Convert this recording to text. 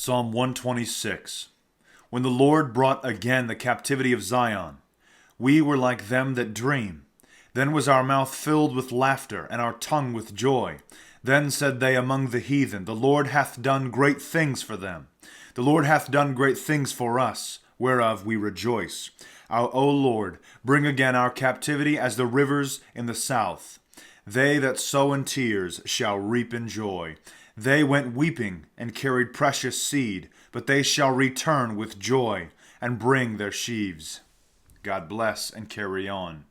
Psalm 126. When the Lord brought again the captivity of Zion, we were like them that dream. Then was our mouth filled with laughter, and our tongue with joy. Then said they among the heathen, The Lord hath done great things for them. The Lord hath done great things for us, whereof we rejoice. O Lord, bring again our captivity as the rivers in the south. They that sow in tears shall reap in joy. They went weeping and carried precious seed, but they shall return with joy and bring their sheaves. God bless and carry on.